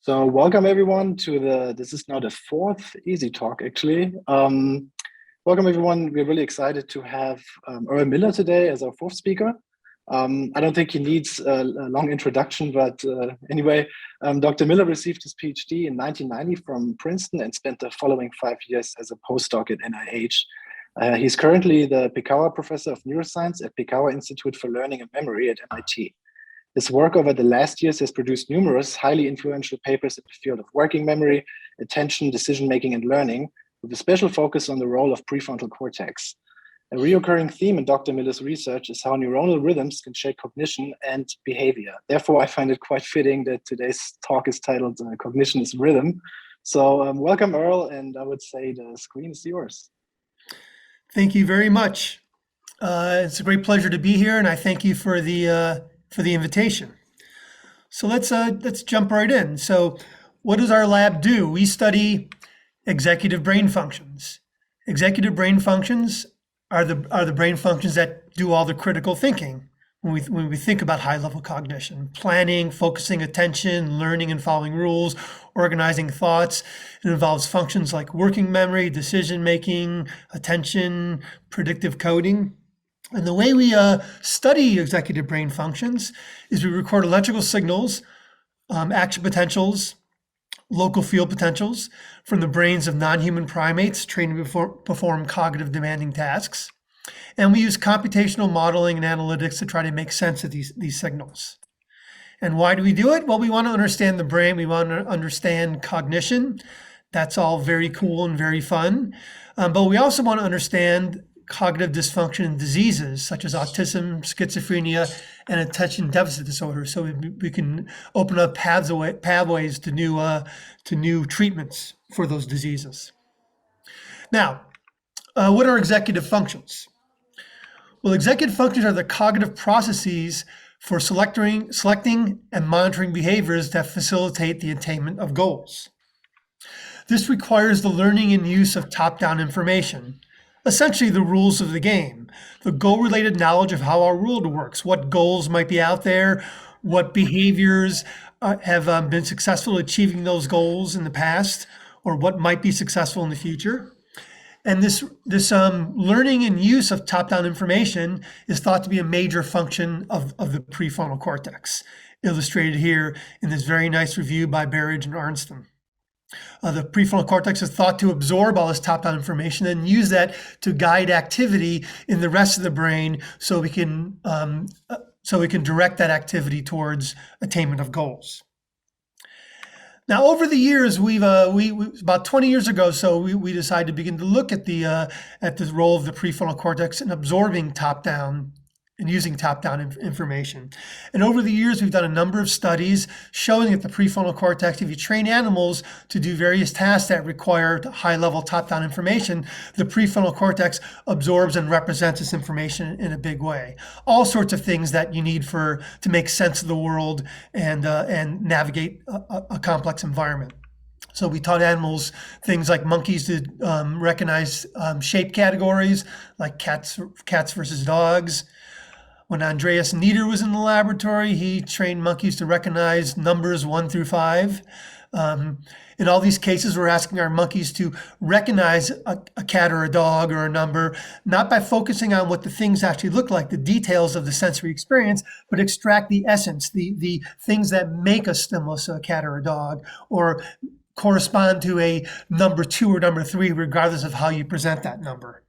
So welcome everyone to this is now the fourth ESI talk actually. Welcome everyone. We're really excited to have Earl Miller today as our fourth speaker. I don't think he needs a long introduction, but anyway, Dr. Miller received his PhD in 1990 from Princeton and spent the following 5 years as a postdoc at NIH. He's currently the Picower Professor of Neuroscience at Picower Institute for Learning and Memory at MIT. His work over the last years has produced numerous highly influential papers in the field of working memory, attention, decision-making, and learning, with a special focus on the role of prefrontal cortex. A recurring theme in Dr. Miller's research is how neuronal rhythms can shape cognition and behavior. Therefore, I find it quite fitting that today's talk is titled Cognition is Rhythm. So welcome, Earl, and I would say the screen is yours. Thank you very much. It's a great pleasure to be here, and I thank you for the invitation. So let's jump right in. So what does our lab do? We study executive brain functions. Executive brain functions are the brain functions that do all the critical thinking when we think about high-level cognition: planning, focusing attention, learning and following rules, organizing thoughts. It involves functions like working memory, decision-making, attention, predictive coding. And the way we study executive brain functions is we record electrical signals, action potentials, local field potentials from the brains of non-human primates trained to perform cognitive demanding tasks. And we use computational modeling and analytics to try to make sense of these signals. And why do we do it? Well, we want to understand the brain. We want to understand cognition. That's all very cool and very fun. But we also want to understand cognitive dysfunction and diseases such as autism, schizophrenia, and attention deficit disorder, so we can open up pathways to new treatments for those diseases. Now, what are executive functions? Well, executive functions are the cognitive processes for selecting and monitoring behaviors that facilitate the attainment of goals. This requires the learning and use of top-down information, essentially the rules of the game, the goal-related knowledge of how our world works, what goals might be out there, what behaviors have been successful at achieving those goals in the past, or what might be successful in the future. And this learning and use of top-down information is thought to be a major function of the prefrontal cortex, illustrated here in this very nice review by Berridge and Arnsten. The prefrontal cortex is thought to absorb all this top-down information and use that to guide activity in the rest of the brain, so we can direct that activity towards attainment of goals. Now, over the years, we about 20 years ago, so we decided to begin to look at the role of the prefrontal cortex in absorbing top-down and using top-down information. And over the years, we've done a number of studies showing that the prefrontal cortex, if you train animals to do various tasks that require high-level top-down information, the prefrontal cortex absorbs and represents this information in a big way. All sorts of things that you need to make sense of the world and navigate a complex environment. So we taught animals things like monkeys to recognize shape categories, like cats versus dogs. When Andreas Nieder was in the laboratory, he trained monkeys to recognize numbers 1 through 5. In all these cases, we're asking our monkeys to recognize a cat or a dog or a number, not by focusing on what the things actually look like, the details of the sensory experience, but extract the essence, the things that make a stimulus, a cat or a dog, or correspond to a number 2 or number 3, regardless of how you present that number.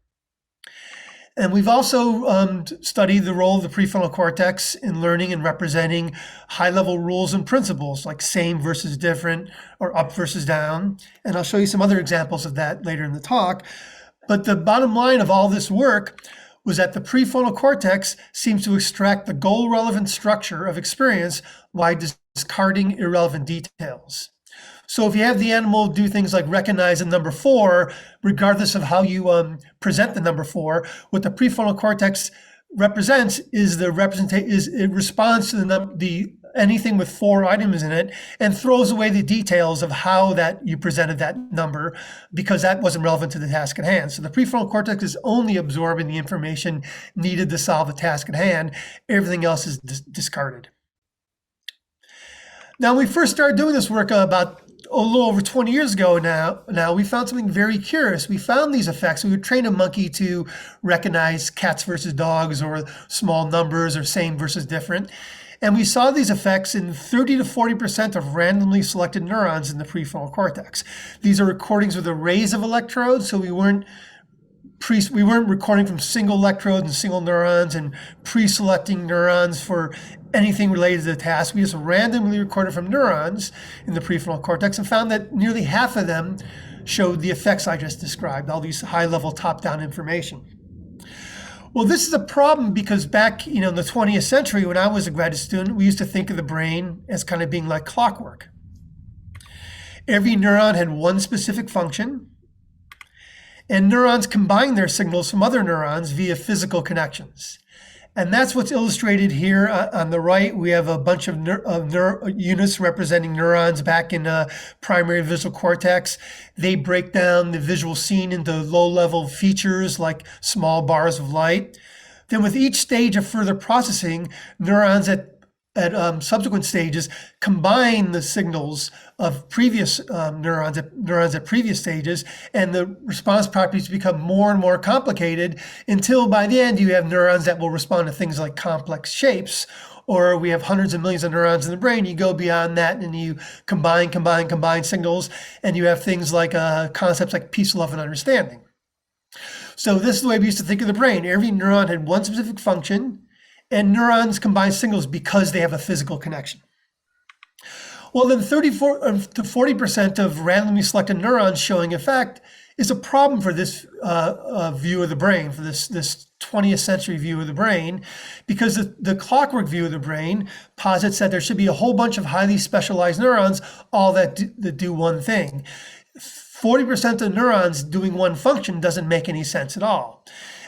And we've also studied the role of the prefrontal cortex in learning and representing high-level rules and principles, like same versus different, or up versus down. And I'll show you some other examples of that later in the talk. But the bottom line of all this work was that the prefrontal cortex seems to extract the goal-relevant structure of experience while discarding irrelevant details. So if you have the animal do things like recognize a number 4, regardless of how you present the number 4, what the prefrontal cortex represents is it responds to anything with 4 items in it and throws away the details of how that you presented that number, because that wasn't relevant to the task at hand. So the prefrontal cortex is only absorbing the information needed to solve the task at hand. Everything else is discarded. Now, when we first started doing this work about a little over 20 years ago now, we found something very curious. We found these effects. We would train a monkey to recognize cats versus dogs or small numbers or same versus different. And we saw these effects in 30 to 40% of randomly selected neurons in the prefrontal cortex. These are recordings with arrays of electrodes, so we weren't recording from single electrodes and single neurons and pre-selecting neurons for anything related to the task. We just randomly recorded from neurons in the prefrontal cortex and found that nearly half of them showed the effects I just described, all these high-level top-down information. Well, this is a problem because back, in the 20th century, when I was a graduate student, we used to think of the brain as kind of being like clockwork. Every neuron had one specific function, and neurons combine their signals from other neurons via physical connections. And that's what's illustrated here on the right. We have a bunch of units representing neurons back in primary visual cortex. They break down the visual scene into low-level features like small bars of light. Then with each stage of further processing, neurons at subsequent stages combine the signals of previous neurons at previous stages, and the response properties become more and more complicated until by the end you have neurons that will respond to things like complex shapes, or we have hundreds of millions of neurons in the brain. You go beyond that and you combine signals, and you have things like concepts like peace, love, and understanding. So this is the way we used to think of the brain. Every neuron had one specific function, and neurons combine signals because they have a physical connection. Well, then 34 to 40% of randomly selected neurons showing effect is a problem for this view of the brain, for this 20th century view of the brain, because the clockwork view of the brain posits that there should be a whole bunch of highly specialized neurons, all that do one thing. 40% of neurons doing one function doesn't make any sense at all.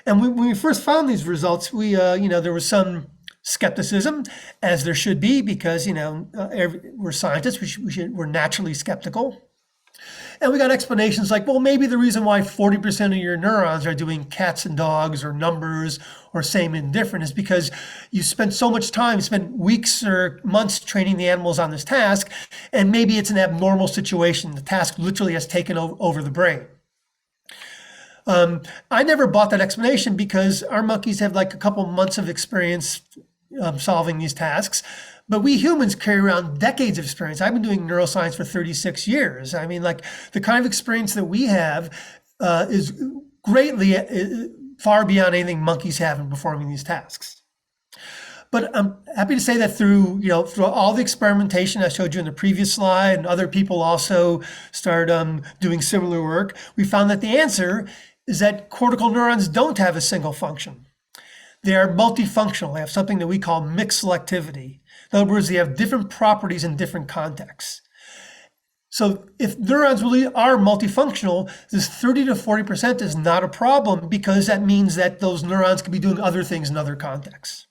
And when we first found these results, there was some skepticism, as there should be, because we're scientists, we're naturally skeptical. And we got explanations like, well, maybe the reason why 40% of your neurons are doing cats and dogs or numbers or same and different is because you spent so much time, spent weeks or months training the animals on this task, and maybe it's an abnormal situation. The task literally has taken over the brain. I never bought that explanation because our monkeys have like a couple months of experience solving these tasks, but we humans carry around decades of experience. I've been doing neuroscience for 36 years. I mean, like the kind of experience that we have is greatly far beyond anything monkeys have in performing these tasks. But I'm happy to say that through all the experimentation I showed you in the previous slide, and other people also started doing similar work, we found that the answer is that cortical neurons don't have a single function. They are multifunctional. They have something that we call mixed selectivity. In other words, they have different properties in different contexts. So if neurons really are multifunctional, this 30 to 40% is not a problem, because that means that those neurons could be doing other things in other contexts.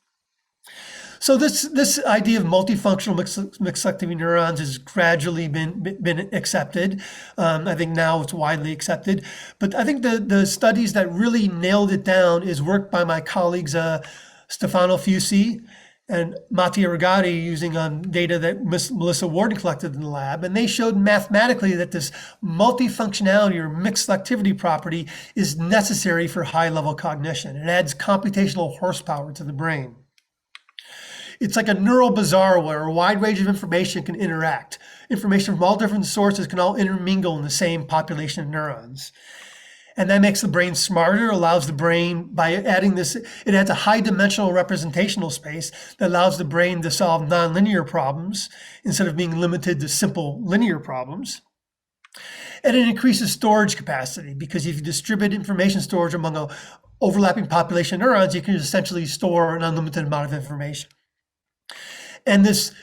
So this idea of multifunctional mixed selectivity neurons has gradually been accepted. I think now it's widely accepted. But I think the studies that really nailed it down is work by my colleagues Stefano Fusi and Mattia Rigatti, using data that Melissa Warden collected in the lab. And they showed mathematically that this multifunctionality or mixed selectivity property is necessary for high-level cognition. It adds computational horsepower to the brain. It's like a neural bazaar where a wide range of information can interact. Information from all different sources can all intermingle in the same population of neurons. And that makes the brain smarter, allows the brain, by adding this, it adds a high dimensional representational space that allows the brain to solve nonlinear problems instead of being limited to simple linear problems. And it increases storage capacity, because if you distribute information storage among an overlapping population of neurons, you can essentially store an unlimited amount of information. And this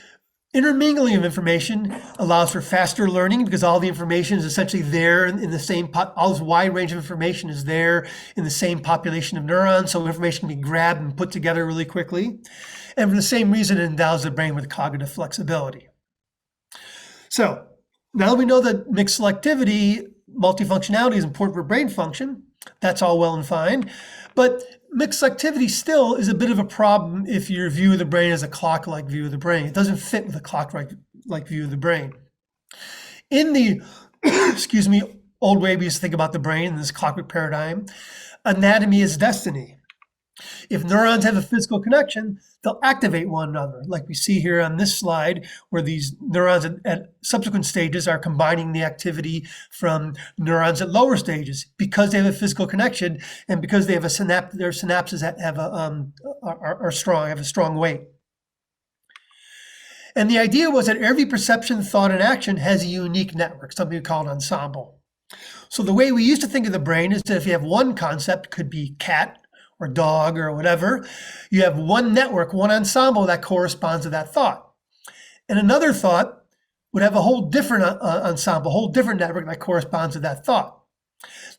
intermingling of information allows for faster learning, because all the information is essentially there in the same, all this wide range of information is there in the same population of neurons, so information can be grabbed and put together really quickly. And for the same reason, it endows the brain with cognitive flexibility. So now that we know that mixed selectivity, multifunctionality is important for brain function, that's all well and fine. But mixed selectivity still is a bit of a problem if your view of the brain is a clock-like view of the brain. It doesn't fit with a clock-like like view of the brain. In the, excuse me, old way we used to think about the brain in this clockwork paradigm, anatomy is destiny. If neurons have a physical connection, they'll activate one another, like we see here on this slide, where these neurons at subsequent stages are combining the activity from neurons at lower stages because they have a physical connection and because they have their synapses are strong, have a strong weight. And the idea was that every perception, thought, and action has a unique network, something we call an ensemble. So the way we used to think of the brain is that if you have one concept, could be cat or dog or whatever, you have one network, one ensemble that corresponds to that thought. And another thought would have a whole different ensemble, a whole different network that corresponds to that thought.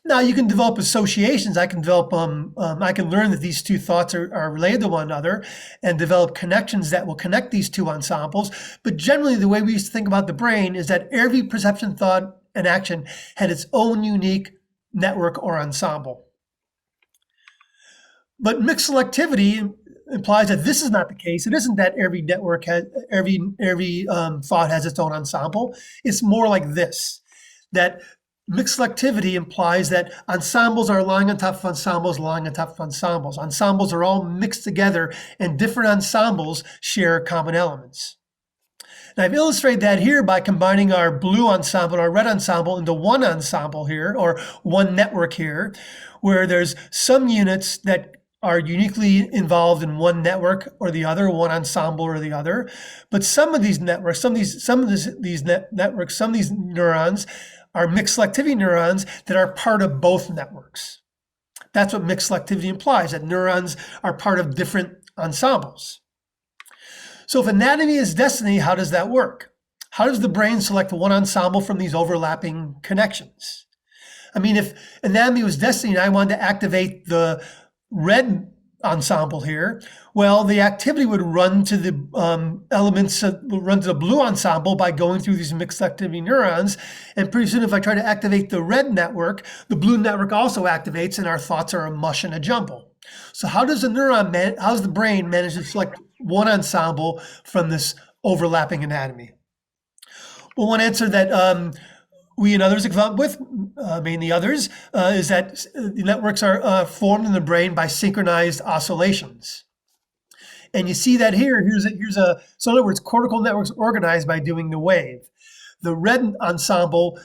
Now you can develop associations. I can learn that these two thoughts are related to one another and develop connections that will connect these two ensembles. But generally, the way we used to think about the brain is that every perception, thought, and action had its own unique network or ensemble. But mixed selectivity implies that this is not the case. It isn't that every network has every thought has its own ensemble. It's more like this, that mixed selectivity implies that ensembles are lying on top of ensembles, lying on top of ensembles. Ensembles are all mixed together, and different ensembles share common elements. And I've illustrated that here by combining our blue ensemble and our red ensemble into one ensemble here, or one network here, where there's some units that are uniquely involved in one network or the other, one ensemble or the other. But some of these networks, some of these neurons are mixed selectivity neurons that are part of both networks. That's what mixed selectivity implies, that neurons are part of different ensembles. So if anatomy is destiny, how does that work? How does the brain select one ensemble from these overlapping connections? I mean, if anatomy was destiny and I wanted to activate the red ensemble here, well, the activity would run to the run to the blue ensemble by going through these mixed activity neurons. And pretty soon, if I try to activate the red network, the blue network also activates, and our thoughts are a mush and a jumble. So how does the brain manage to select one ensemble from this overlapping anatomy? Well, one answer that we and others have come up with, mainly others, is that the networks are formed in the brain by synchronized oscillations. And you see that here. So in other words, cortical networks organized by doing the wave. The red ensemble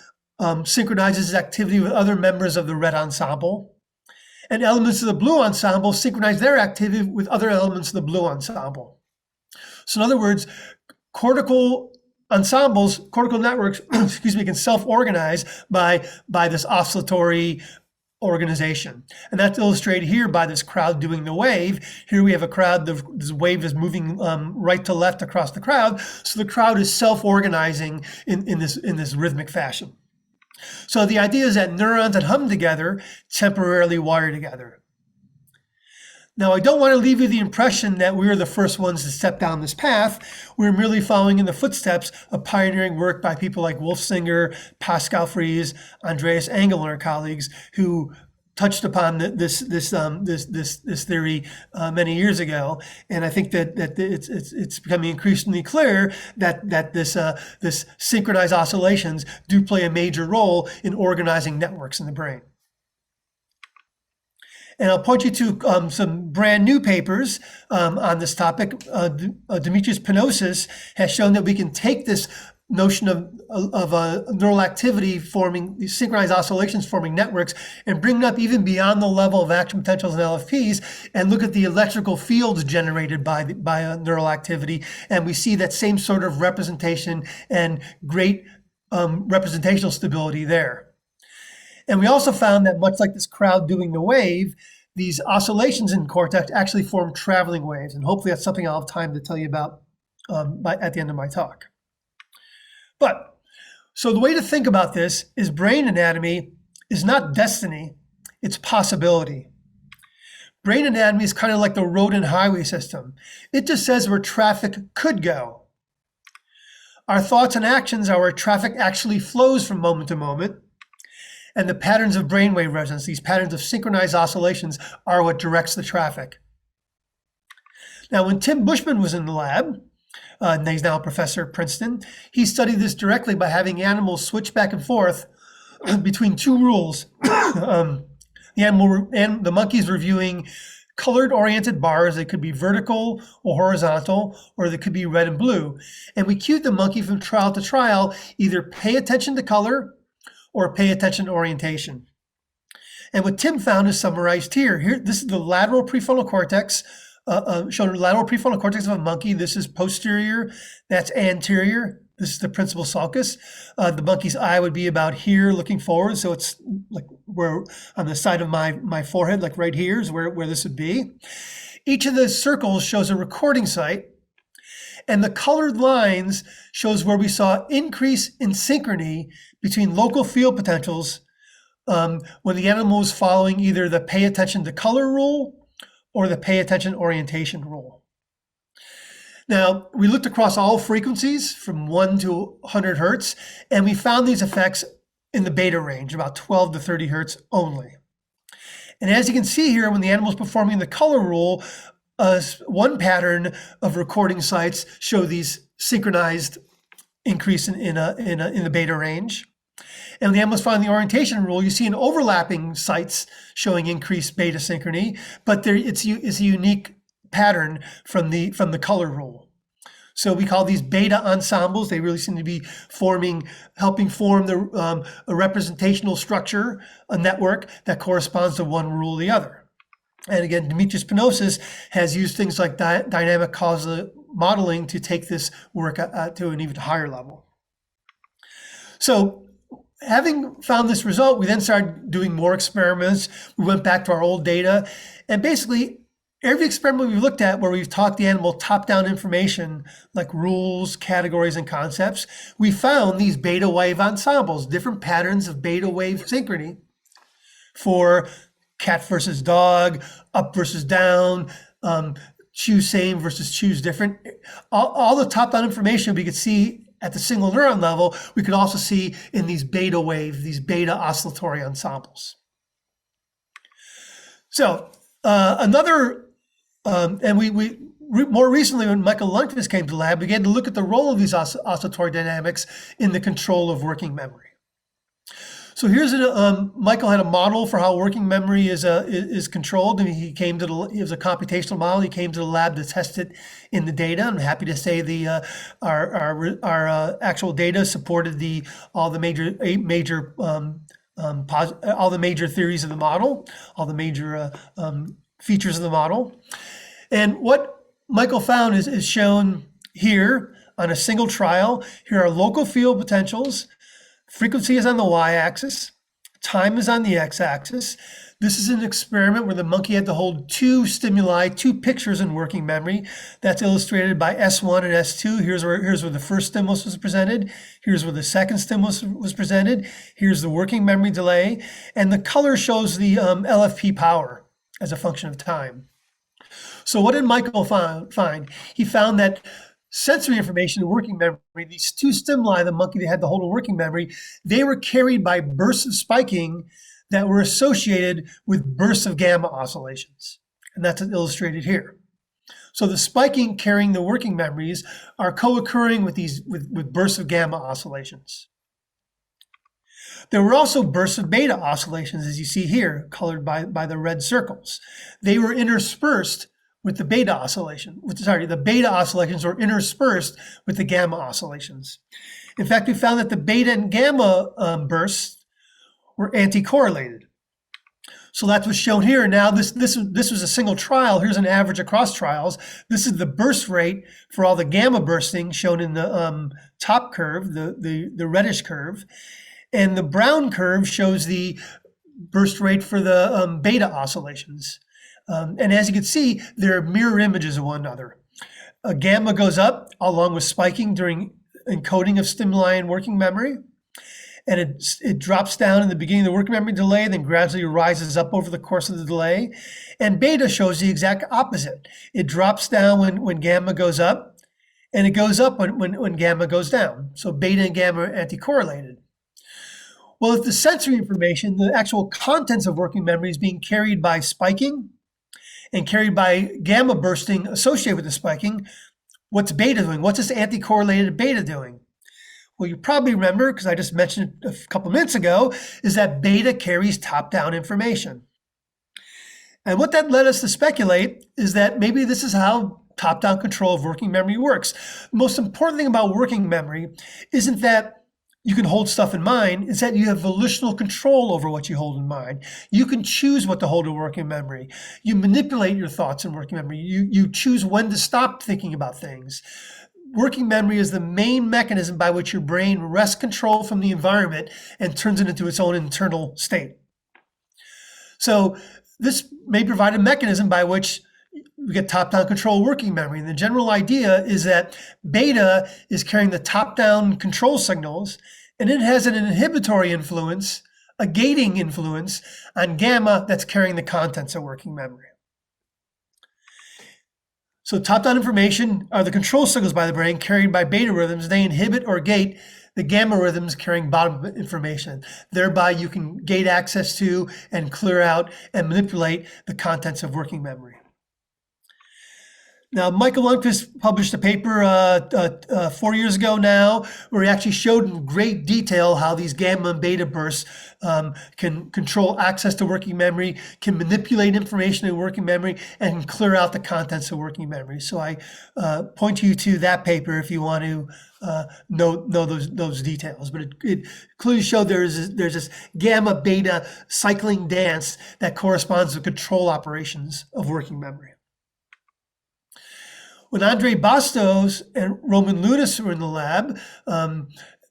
synchronizes activity with other members of the red ensemble, and elements of the blue ensemble synchronize their activity with other elements of the blue ensemble. So in other words, cortical networks, can self-organize by this oscillatory organization. And that's illustrated here by this crowd doing the wave. Here we have a crowd, this wave is moving right to left across the crowd. So the crowd is self-organizing in this rhythmic fashion. So the idea is that neurons that hum together temporarily wire together. Now, I don't want to leave you the impression that we were the first ones to step down this path. We're merely following in the footsteps of pioneering work by people like Wolfsinger, Pascal Fries, Andreas Engel, and our colleagues who touched upon this theory many years ago. And I think that it's becoming increasingly clear that this synchronized oscillations do play a major role in organizing networks in the brain. And I'll point you to some brand new papers on this topic. Dimitris Panosis has shown that we can take this notion of neural activity forming these synchronized oscillations forming networks and bring it up even beyond the level of action potentials and LFPs and look at the electrical fields generated by neural activity. And we see that same sort of representation and great representational stability there. And we also found that much like this crowd doing the wave, these oscillations in cortex actually form traveling waves. And hopefully that's something I'll have time to tell you about at the end of my talk. So the way to think about this is brain anatomy is not destiny, it's possibility. Brain anatomy is kind of like the road and highway system. It just says where traffic could go. Our thoughts and actions are where traffic actually flows from moment to moment. And the patterns of brainwave resonance, these patterns of synchronized oscillations, are what directs the traffic. Now, when Tim Bushman was in the lab, and he's now a professor at Princeton. He studied this directly by having animals switch back and forth between two rules. The monkeys were viewing colored-oriented bars that could be vertical or horizontal, or they could be red and blue. And we cued the monkey from trial to trial, either pay attention to color or pay attention to orientation. And what Tim found is summarized here. This is the lateral prefrontal cortex, showing the lateral prefrontal cortex of a monkey. This is posterior, that's anterior. This is the principal sulcus. The monkey's eye would be about here looking forward. So it's like where on the side of my forehead, like right here is where this would be. Each of the circles shows a recording site. And the colored lines shows where we saw increase in synchrony between local field potentials when the animal was following either the pay attention to color rule or the pay attention orientation rule. Now, we looked across all frequencies from 1 to 100 hertz, and we found these effects in the beta range, about 12 to 30 hertz only. And as you can see here, when the animal is performing the color rule, one pattern of recording sites show these synchronized increase in the beta range. And when the animal is following the orientation rule, you see an overlapping sites showing increased beta synchrony, but it's a unique pattern from the color rule. So we call these beta ensembles. They really seem to be helping form a representational structure, a network that corresponds to one rule or the other. And again, Demetrius Panosis has used things like dynamic causal modeling to take this work to an even higher level. So having found this result, we then started doing more experiments. We went back to our old data, and basically every experiment we've looked at where we've taught the animal top-down information like rules, categories, and concepts, we found these beta wave ensembles, different patterns of beta wave synchrony for cat versus dog, up versus down, choose same versus choose different. All the top-down information we could see at the single neuron level, we could also see in these beta wave, these beta oscillatory ensembles. So and we more recently, when Michael Lundqvist came to the lab, we began to look at the role of these oscillatory dynamics in the control of working memory. So here's Michael had a model for how working memory is controlled, and it was a computational model. He came to the lab to test it in the data. I'm happy to say our actual data supported all the major theories of the model, all the major features of the model. And what Michael found is shown here on a single trial. Here are local field potentials. Frequency is on the y-axis. Time is on the x-axis. This is an experiment where the monkey had to hold two stimuli, two pictures in working memory. That's illustrated by S1 and S2. Here's where the first stimulus was presented. Here's where the second stimulus was presented. Here's the working memory delay. And the color shows the LFP power as a function of time. So what did Michael find? He found that sensory information in working memory, these two stimuli, the monkey that had the whole working memory, they were carried by bursts of spiking that were associated with bursts of gamma oscillations. And that's illustrated here. So the spiking carrying the working memories are co-occurring with bursts of gamma oscillations. There were also bursts of beta oscillations, as you see here, colored by the red circles. They were interspersed with the beta oscillation. The beta oscillations were interspersed with the gamma oscillations. In fact, we found that the beta and gamma bursts were anti-correlated. So that's what's shown here. Now, this was a single trial. Here's an average across trials. This is the burst rate for all the gamma bursting shown in the top curve, the reddish curve. And the brown curve shows the burst rate for the beta oscillations. And as you can see, there are mirror images of one another. Gamma goes up along with spiking during encoding of stimuli in working memory. And it drops down in the beginning of the working memory delay, then gradually rises up over the course of the delay. And beta shows the exact opposite. It drops down when gamma goes up, and it goes up when gamma goes down. So beta and gamma are anti-correlated. Well, if the sensory information, the actual contents of working memory is being carried by spiking and carried by gamma bursting associated with the spiking, what's beta doing? What's this anti-correlated beta doing? Well, you probably remember, because I just mentioned it a couple minutes ago, is that beta carries top-down information. And what that led us to speculate is that maybe this is how top-down control of working memory works. The most important thing about working memory isn't that you can hold stuff in mind, it's that you have volitional control over what you hold in mind. You can choose what to hold in working memory. You manipulate your thoughts in working memory. You choose when to stop thinking about things. Working memory is the main mechanism by which your brain wrests control from the environment and turns it into its own internal state. So this may provide a mechanism by which we get top-down control of working memory. And the general idea is that beta is carrying the top-down control signals, and it has an inhibitory influence, a gating influence on gamma that's carrying the contents of working memory. So top-down information are the control signals by the brain carried by beta rhythms. They inhibit or gate the gamma rhythms carrying bottom information. Thereby, you can gate access to and clear out and manipulate the contents of working memory. Now, Michael Lundquist published a paper 4 years ago now, where he actually showed in great detail how these gamma and beta bursts can control access to working memory, can manipulate information in working memory, and can clear out the contents of working memory. So I point you to that paper if you want to know those details. But it clearly showed there's this gamma beta cycling dance that corresponds to control operations of working memory. When Andre Bastos and Roman Lunis were in the lab,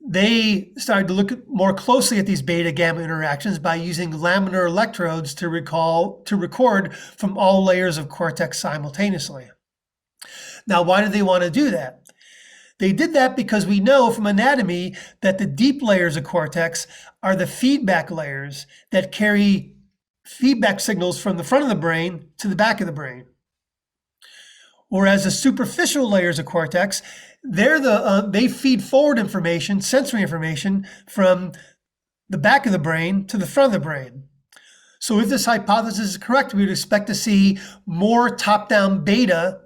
they started to look more closely at these beta-gamma interactions by using laminar electrodes to record from all layers of cortex simultaneously. Now, why did they want to do that? They did that because we know from anatomy that the deep layers of cortex are the feedback layers that carry feedback signals from the front of the brain to the back of the brain. Whereas the superficial layers of cortex, they feed forward information, sensory information, from the back of the brain to the front of the brain. So if this hypothesis is correct, we would expect to see more top-down beta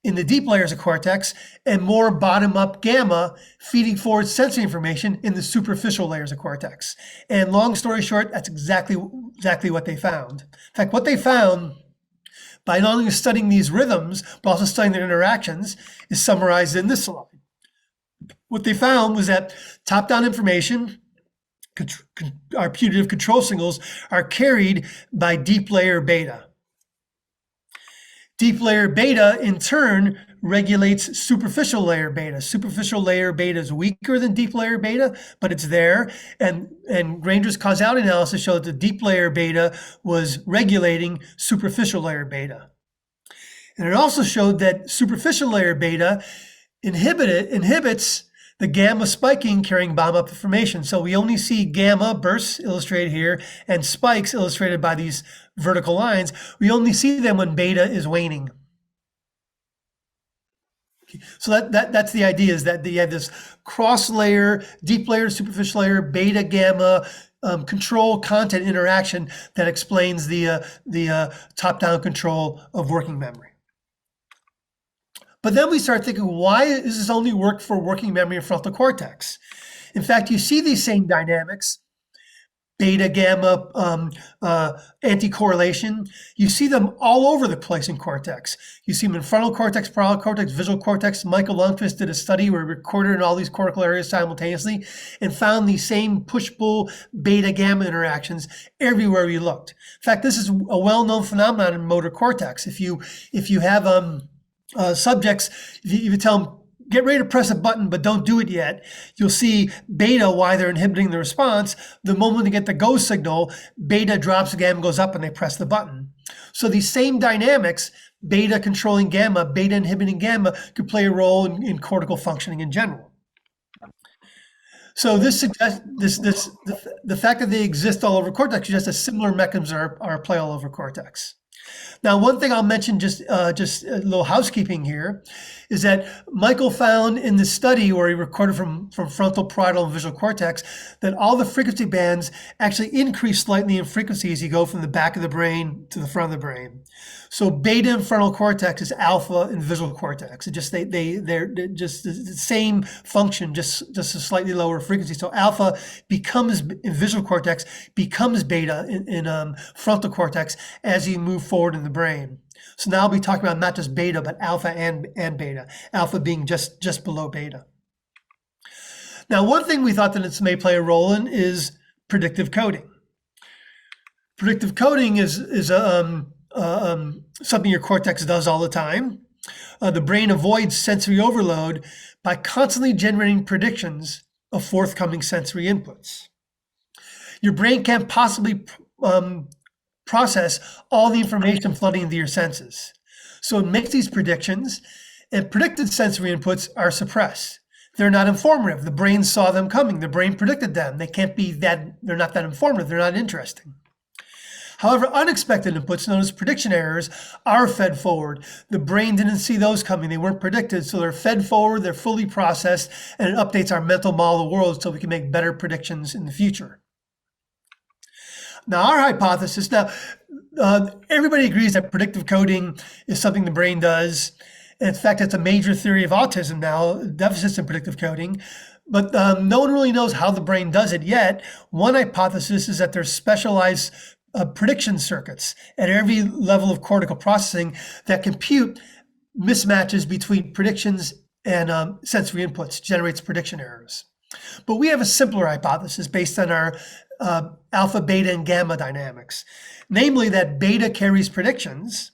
in the deep layers of cortex and more bottom-up gamma feeding forward sensory information in the superficial layers of cortex. And long story short, that's exactly what they found. In fact, what they found by not only studying these rhythms, but also studying their interactions, is summarized in this slide. What they found was that top-down information, our putative control signals, are carried by deep layer beta. Deep layer beta, in turn, regulates superficial layer beta. Superficial layer beta is weaker than deep layer beta, but it's there. And Granger's causality analysis showed that the deep layer beta was regulating superficial layer beta. And it also showed that superficial layer beta inhibits the gamma spiking carrying bottom-up information. So we only see gamma bursts illustrated here and spikes illustrated by these vertical lines. We only see them when beta is waning. So that's the idea, is that you have this cross layer, deep layer, superficial layer, beta, gamma, control content interaction that explains the top-down control of working memory. But then we start thinking, why does this only work for working memory and frontal cortex? In fact, you see these same dynamics, beta, gamma, anti-correlation. You see them all over the place in cortex. You see them in frontal cortex, parietal cortex, visual cortex. Michael Lundquist did a study where he recorded in all these cortical areas simultaneously and found these same push-pull beta, gamma interactions everywhere we looked. In fact, this is a well-known phenomenon in motor cortex. If you have subjects, if you tell them, get ready to press a button, but don't do it yet, you'll see beta, why they're inhibiting the response. The moment they get the go signal, beta drops, gamma goes up, and they press the button. So these same dynamics, beta controlling gamma, beta inhibiting gamma, could play a role in cortical functioning in general. So this suggests the fact that they exist all over cortex suggests that similar mechanisms are play all over cortex. Now, one thing I'll mention, just a little housekeeping here, is that Michael found in the study where he recorded from frontal, parietal, and visual cortex that all the frequency bands actually increase slightly in frequency as you go from the back of the brain to the front of the brain. So beta in frontal cortex is alpha in visual cortex. It just they're just the same function, just a slightly lower frequency. So alpha becomes in visual cortex becomes beta in frontal cortex as you move forward in the brain. So now I'll be talking about not just beta, but alpha and beta, alpha being just below beta. Now, one thing we thought that this may play a role in is predictive coding. Predictive coding is something your cortex does all the time. The brain avoids sensory overload by constantly generating predictions of forthcoming sensory inputs. Your brain can't possibly process all the information flooding into your senses. So it makes these predictions, and predicted sensory inputs are suppressed. They're not informative. The brain saw them coming. The brain predicted them. They can't be that, they're not that informative. They're not interesting. However, unexpected inputs, known as prediction errors, are fed forward. The brain didn't see those coming. They weren't predicted, so they're fed forward, they're fully processed, and it updates our mental model of the world so we can make better predictions in the future. Now, our hypothesis, everybody agrees that predictive coding is something the brain does. In fact, it's a major theory of autism now, deficits in predictive coding. But no one really knows how the brain does it yet. One hypothesis is that there's specialized prediction circuits at every level of cortical processing that compute mismatches between predictions and sensory inputs, generates prediction errors. But we have a simpler hypothesis based on our alpha, beta, and gamma dynamics, namely that beta carries predictions,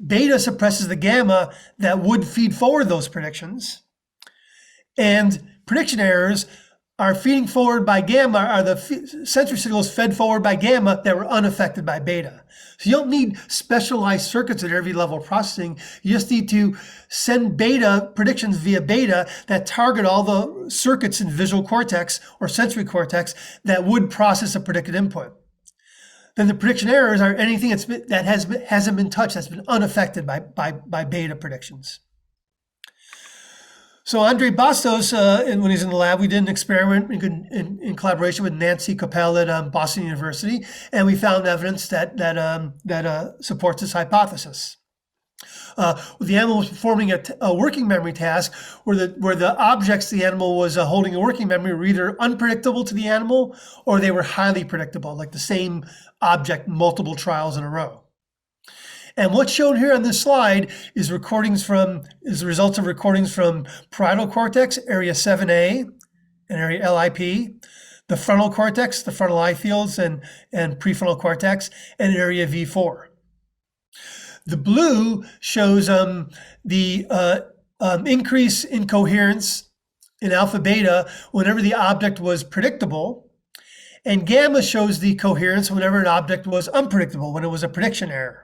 beta suppresses the gamma that would feed forward those predictions, and prediction errors are feeding forward by gamma, are the sensory signals fed forward by gamma that were unaffected by beta. So you don't need specialized circuits at every level of processing. You just need to send beta predictions via beta that target all the circuits in visual cortex or sensory cortex that would process a predicted input. Then the prediction errors are anything that hasn't been touched, that's been unaffected by beta predictions. So Andre Bastos, when he's in the lab, we did an experiment in collaboration with Nancy Coppell at Boston University, and we found evidence that supports this hypothesis. The animal was performing a working memory task where the objects the animal was holding a working memory were either unpredictable to the animal or they were highly predictable, like the same object multiple trials in a row. And what's shown here on this slide is the results of recordings from parietal cortex, area 7A, and area LIP, the frontal cortex, the frontal eye fields, and prefrontal cortex, and area V4. The blue shows the increase in coherence in alpha beta whenever the object was predictable, and gamma shows the coherence whenever an object was unpredictable, when it was a prediction error.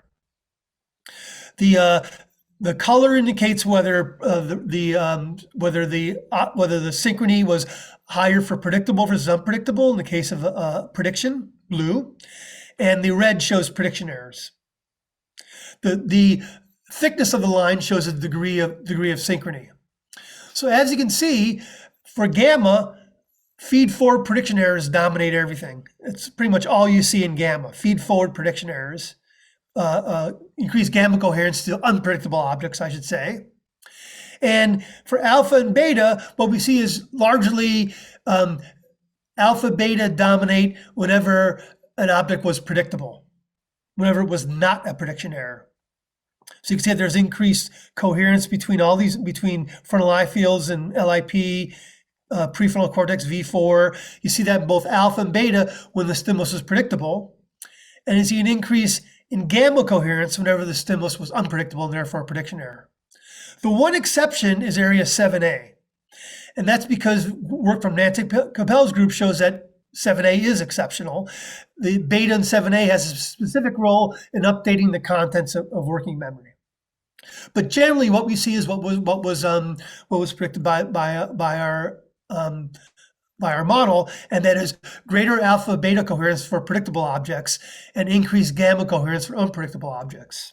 The color indicates whether the synchrony was higher for predictable versus unpredictable in the case of prediction, blue, and the red shows prediction errors. The thickness of the line shows a degree of synchrony. So as you can see, for gamma, feed forward prediction errors dominate everything. It's pretty much all you see in gamma, feed forward prediction errors. Increased gamma coherence to unpredictable objects, I should say. And for alpha and beta, what we see is largely alpha, beta dominate whenever an object was predictable, whenever it was not a prediction error. So you can see that there's increased coherence between all these, between frontal eye fields and LIP, prefrontal cortex, V4. You see that in both alpha and beta when the stimulus was predictable. And you see an increase in gamma coherence whenever the stimulus was unpredictable and therefore a prediction error. The one exception is area 7A. And that's because work from Nancy Coppell's group shows that 7A is exceptional. The beta in 7A has a specific role in updating the contents of working memory. But generally what we see is what was predicted by our by our model, and that is greater alpha beta coherence for predictable objects and increased gamma coherence for unpredictable objects.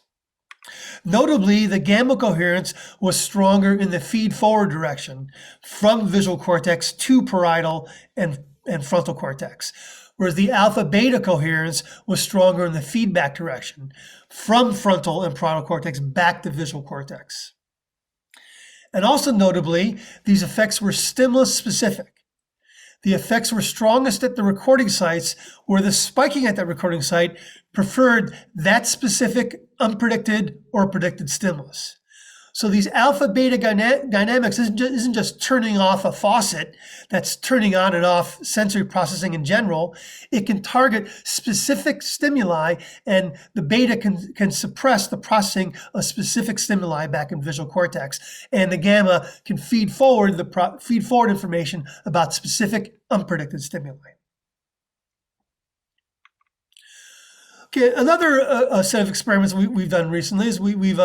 Notably, the gamma coherence was stronger in the feed-forward direction from visual cortex to parietal and frontal cortex, whereas the alpha-beta coherence was stronger in the feedback direction from frontal and parietal cortex back to visual cortex. And also notably, these effects were stimulus-specific. The effects were strongest at the recording sites, where the spiking at that recording site preferred that specific unpredicted or predicted stimulus. So these alpha-beta dynamics isn't just turning off a faucet that's turning on and off sensory processing in general. It can target specific stimuli, and the beta can suppress the processing of specific stimuli back in visual cortex. And the gamma can feed forward information about specific unpredicted stimuli. Okay, another set of experiments we've done recently is we've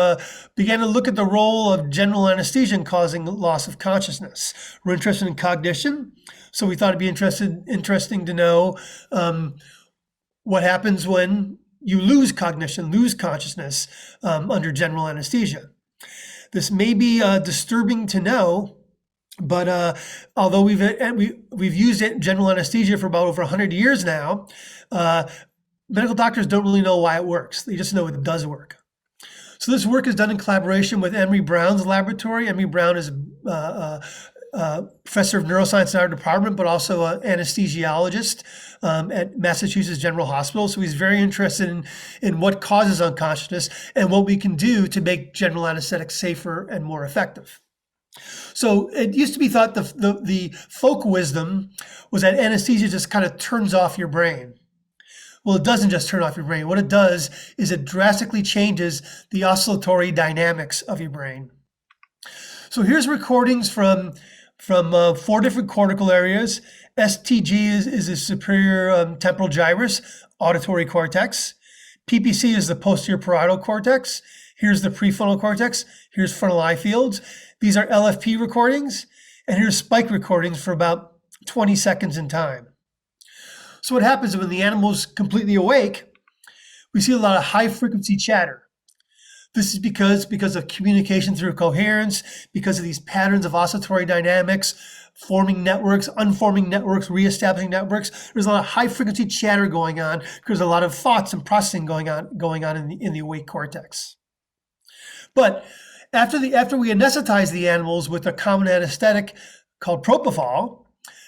began to look at the role of general anesthesia in causing loss of consciousness. We're interested in cognition, so we thought it'd be interesting to know what happens when you lose cognition, lose consciousness under general anesthesia. This may be disturbing to know, but although we've used general anesthesia for about over 100 years now, medical doctors don't really know why it works. They just know it does work. So this work is done in collaboration with Emory Brown's laboratory. Emory Brown is professor of neuroscience in our department, but also an anesthesiologist at Massachusetts General Hospital. So he's very interested in what causes unconsciousness and what we can do to make general anesthetic safer and more effective. So it used to be thought the folk wisdom was that anesthesia just kind of turns off your brain. Well, it doesn't just turn off your brain. What it does is it drastically changes the oscillatory dynamics of your brain. So here's recordings from 4 different cortical areas. STG is the superior temporal gyrus, auditory cortex. PPC is the posterior parietal cortex. Here's the prefrontal cortex. Here's frontal eye fields. These are LFP recordings. And here's spike recordings for about 20 seconds in time. So what happens when the animal's completely awake, we see a lot of high frequency chatter. This is because of communication through coherence, because of these patterns of oscillatory dynamics, forming networks, unforming networks, reestablishing networks. There's a lot of high frequency chatter going on because there's a lot of thoughts and processing going on in the awake cortex. But after we anesthetize the animals with a common anesthetic called propofol,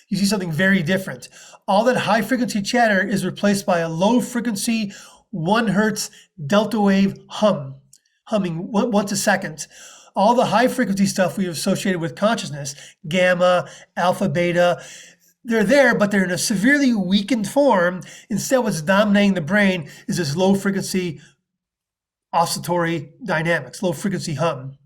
you see something very different. All that high frequency chatter is replaced by a low frequency 1 hertz delta wave humming once a second. All the high frequency stuff we have associated with consciousness, gamma, alpha, beta, they're there, but they're in a severely weakened form. Instead, what's dominating the brain is this low frequency oscillatory dynamics, low frequency hum.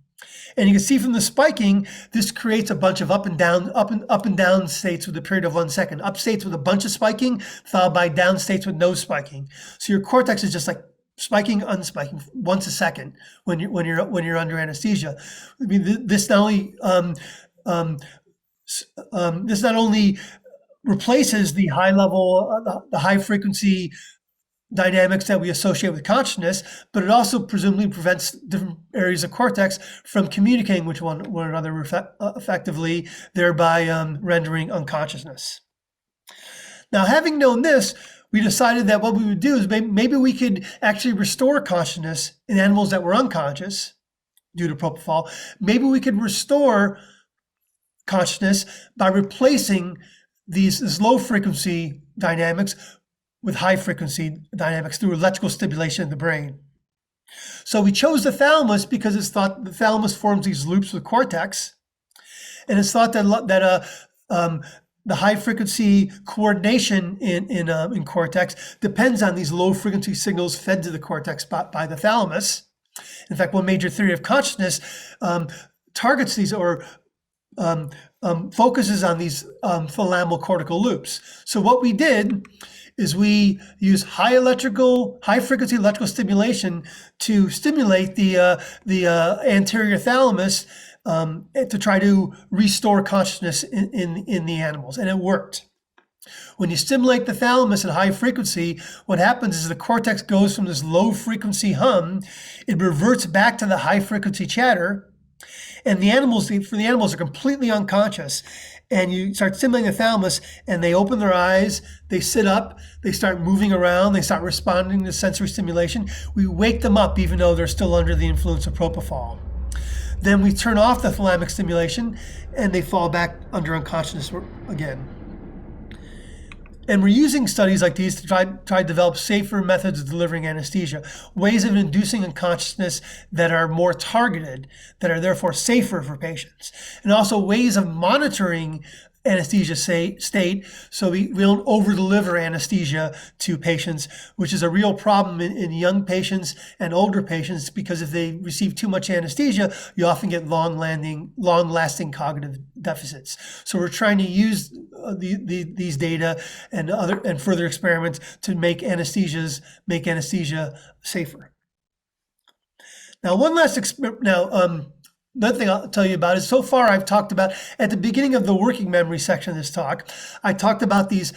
And you can see from the spiking, this creates a bunch of up and down states with a period of 1 second. Up states with a bunch of spiking, followed by down states with no spiking. So your cortex is just like spiking, unspiking once a second when you're under anesthesia. I mean, this not only replaces the high frequency dynamics that we associate with consciousness, but it also presumably prevents different areas of cortex from communicating with one another effectively, thereby rendering unconsciousness. Now, having known this, we decided that what we would do is maybe we could actually restore consciousness in animals that were unconscious due to propofol. Maybe we could restore consciousness by replacing these low frequency dynamics with high frequency dynamics through electrical stimulation in the brain. So we chose the thalamus because it's thought the thalamus forms these loops with cortex, and it's thought that the high frequency coordination in cortex depends on these low frequency signals fed to the cortex by the thalamus. In fact, one major theory of consciousness targets these or focuses on these thalamocortical loops. So what we did is we use high frequency electrical stimulation to stimulate the anterior thalamus to try to restore consciousness in the animals, and it worked. When you stimulate the thalamus at high frequency, what happens is the cortex goes from this low frequency hum, it reverts back to the high frequency chatter, and the animals are completely unconscious. And you start stimulating the thalamus, and they open their eyes, they sit up, they start moving around, they start responding to sensory stimulation. We wake them up even though they're still under the influence of propofol. Then we turn off the thalamic stimulation, and they fall back under unconsciousness again. And we're using studies like these to try to develop safer methods of delivering anesthesia, ways of inducing unconsciousness that are more targeted, that are therefore safer for patients, and also ways of monitoring anesthesia state so we don't over-deliver anesthesia to patients, which is a real problem in young patients and older patients, because if they receive too much anesthesia, you often get long-lasting cognitive deficits. So we're trying to use these data and further experiments to make anesthesia safer. Now, another thing I'll tell you about is, so far I've talked about, at the beginning of the working memory section of this talk, I talked about these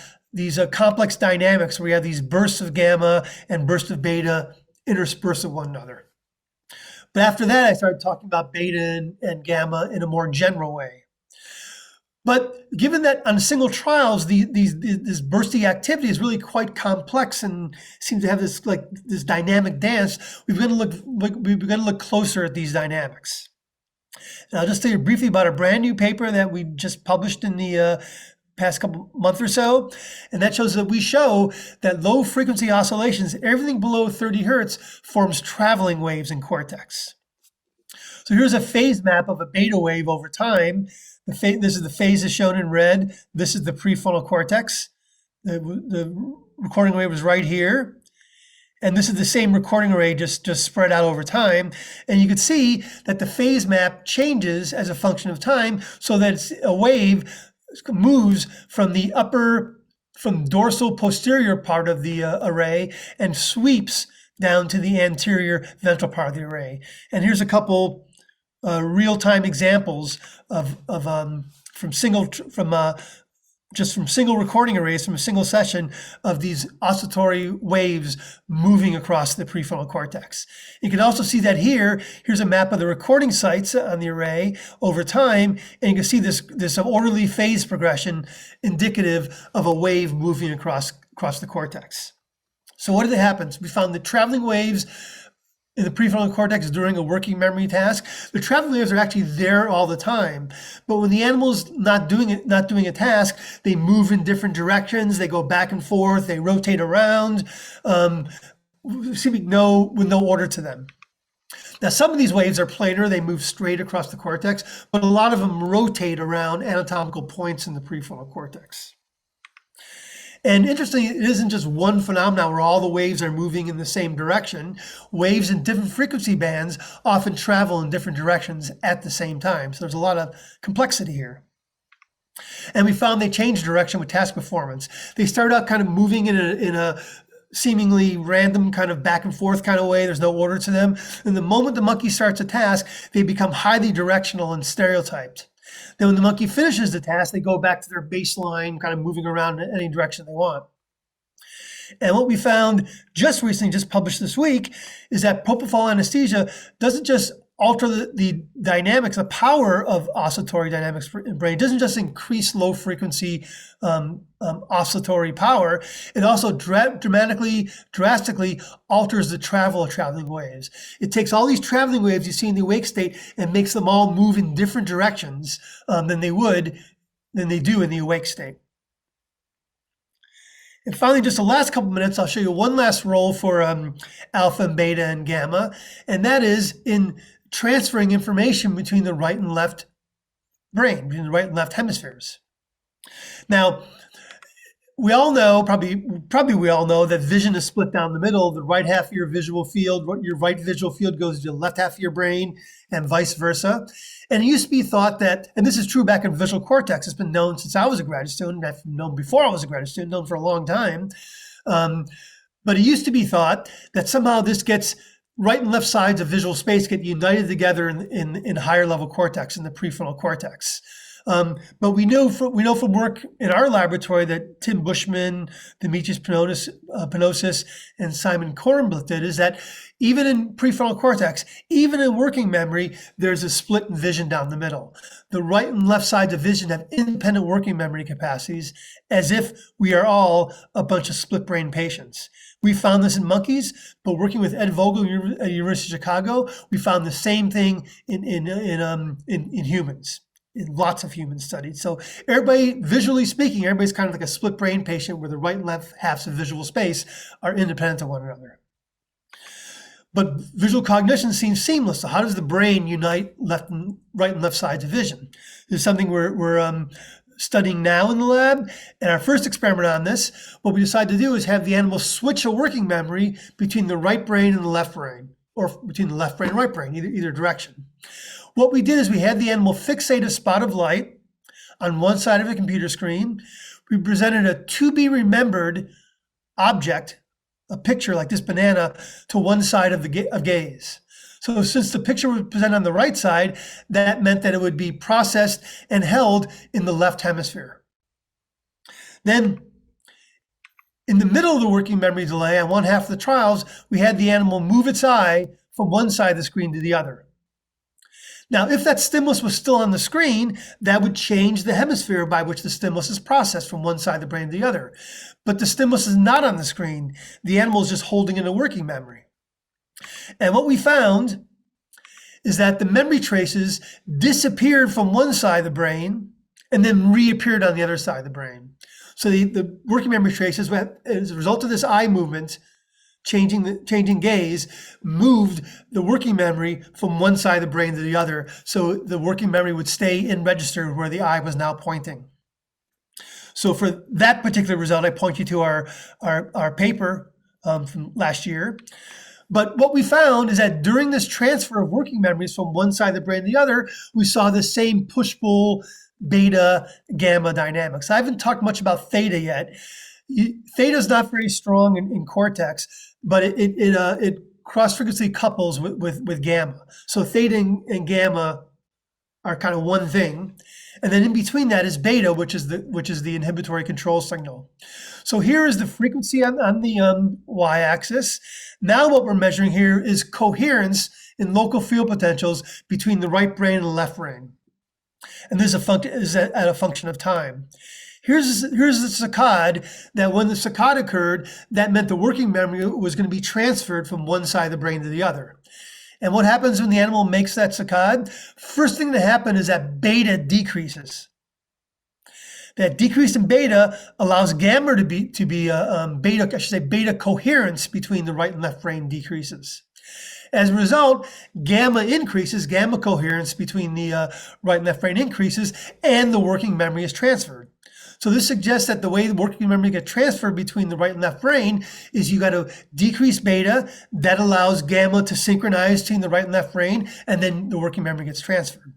complex dynamics where we have these bursts of gamma and bursts of beta interspersed with one another. But after that, I started talking about beta and gamma in a more general way. But given that on single trials, this bursty activity is really quite complex and seems to have this dynamic dance, we've got to look closer at these dynamics. And I'll just tell you briefly about a brand new paper that we just published in the past month or so. And that shows that we show that low frequency oscillations, everything below 30 hertz, forms traveling waves in cortex. So here's a phase map of a beta wave over time. This is the phases shown in red. This is the prefrontal cortex. The recording wave was right here. And this is the same recording array, just spread out over time. And you can see that the phase map changes as a function of time, so that a wave moves from dorsal posterior part of the array and sweeps down to the anterior ventral part of the array. And here's a couple real-time examples from single recording arrays from a single session of these oscillatory waves moving across the prefrontal cortex. You can also see that here's a map of the recording sites on the array over time, and you can see this orderly phase progression indicative of a wave moving across the cortex. So what happens? We found that traveling waves in the prefrontal cortex during a working memory task, the traveling waves are actually there all the time. But when the animal's not doing a task, they move in different directions, they go back and forth, they rotate around, with no order to them. Now, some of these waves are planar, they move straight across the cortex, but a lot of them rotate around anatomical points in the prefrontal cortex. And interestingly, it isn't just one phenomenon where all the waves are moving in the same direction. Waves in different frequency bands often travel in different directions at the same time. So there's a lot of complexity here. And we found they change direction with task performance. They start out kind of moving in a seemingly random kind of back and forth kind of way. There's no order to them. And the moment the monkey starts a task, they become highly directional and stereotyped. Then when the monkey finishes the task, they go back to their baseline, kind of moving around in any direction they want. And what we found just recently, just published this week, is that propofol anesthesia doesn't just alter the dynamics, the power of oscillatory dynamics in the brain. It doesn't just increase low frequency oscillatory power, it also drastically alters the travel of traveling waves. It takes all these traveling waves you see in the awake state and makes them all move in different directions than they do in the awake state. And finally, just the last couple minutes, I'll show you one last role for alpha and beta and gamma, and that is in transferring information between the right and left brain, between the right and left hemispheres. Now, we all know, probably we all know that vision is split down the middle. The right half of your visual field, your right visual field goes to the left half of your brain and vice versa. And it used to be thought that, and this is true back in visual cortex, it's been known since I was a graduate student, I've known before I was a graduate student, known for a long time. But it used to be thought that somehow this gets right and left sides of visual space get united together in higher level cortex, in the prefrontal cortex. But we know from work in our laboratory that Tim Bushman, Dimitris Panosis, and Simon Kornbluth did, is that even in prefrontal cortex, even in working memory, there's a split in vision down the middle. The right and left sides of vision have independent working memory capacities, as if we are all a bunch of split brain patients. We found this in monkeys, but working with Ed Vogel at the University of Chicago, we found the same thing in humans. In lots of human studies. So everybody, visually speaking, everybody's kind of like a split brain patient where the right and left halves of visual space are independent of one another. But visual cognition seems seamless. So how does the brain unite right and left sides of vision? This is something we're studying now in the lab. And our first experiment on this, what we decided to do is have the animal switch a working memory between the right brain and the left brain, or between the left brain and right brain, either direction. What we did is we had the animal fixate a spot of light on one side of a computer screen. We presented a to be remembered object, a picture like this banana, to one side of gaze. So since the picture was presented on the right side, that meant that it would be processed and held in the left hemisphere. Then in the middle of the working memory delay, on one half of the trials, we had the animal move its eye from one side of the screen to the other. Now, if that stimulus was still on the screen, that would change the hemisphere by which the stimulus is processed from one side of the brain to the other. But the stimulus is not on the screen. The animal is just holding in a working memory. And what we found is that the memory traces disappeared from one side of the brain and then reappeared on the other side of the brain. So the working memory traces, as a result of this eye movement, changing gaze, moved the working memory from one side of the brain to the other. So the working memory would stay in register where the eye was now pointing. So for that particular result, I point you to our paper from last year. But what we found is that during this transfer of working memories from one side of the brain to the other, we saw the same push-pull beta gamma dynamics. I haven't talked much about theta yet. Theta is not very strong in cortex, but it cross-frequency couples with gamma. So theta and gamma are kind of one thing, and then in between that is beta, which is the inhibitory control signal. So here is the frequency on the y-axis. Now what we're measuring here is coherence in local field potentials between the right brain and the left brain, and this is at a function of time. Here's the saccade, that when the saccade occurred, that meant the working memory was going to be transferred from one side of the brain to the other. And what happens when the animal makes that saccade? First thing to happen is that beta decreases. That decrease in beta allows gamma to be beta coherence between the right and left brain decreases. As a result, gamma increases, gamma coherence between the right and left brain increases, and the working memory is transferred. So this suggests that the way the working memory gets transferred between the right and left brain is you got to decrease beta. That allows gamma to synchronize between the right and left brain, and then the working memory gets transferred.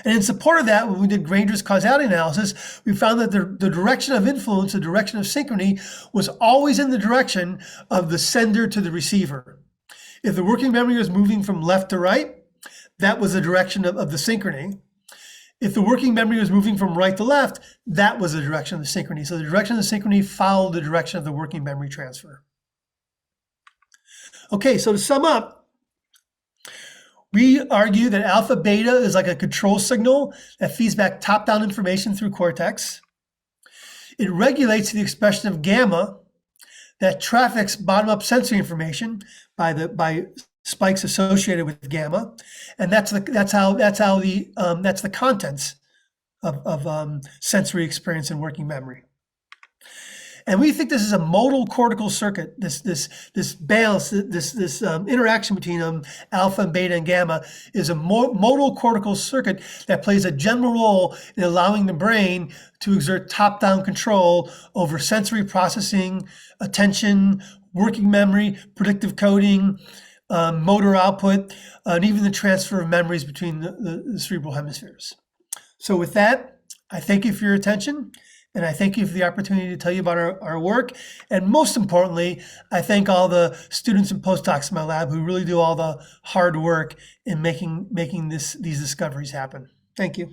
And in support of that, when we did Granger's causality analysis, we found that the direction of influence, the direction of synchrony, was always in the direction of the sender to the receiver. If the working memory was moving from left to right, that was the direction of the synchrony. If the working memory was moving from right to left, that was the direction of the synchrony. So the direction of the synchrony followed the direction of the working memory transfer. Okay, so to sum up, we argue that alpha beta is like a control signal that feeds back top-down information through cortex. It regulates the expression of gamma that traffics bottom-up sensory information by spikes associated with gamma, and that's the contents of sensory experience and working memory. And we think this is a modal cortical circuit. This balance, this interaction between alpha and beta and gamma is a modal cortical circuit that plays a general role in allowing the brain to exert top-down control over sensory processing, attention, working memory, predictive coding, motor output, and even the transfer of memories between the cerebral hemispheres. So with that, I thank you for your attention, and I thank you for the opportunity to tell you about our work. And most importantly, I thank all the students and postdocs in my lab who really do all the hard work in making these discoveries happen. Thank you.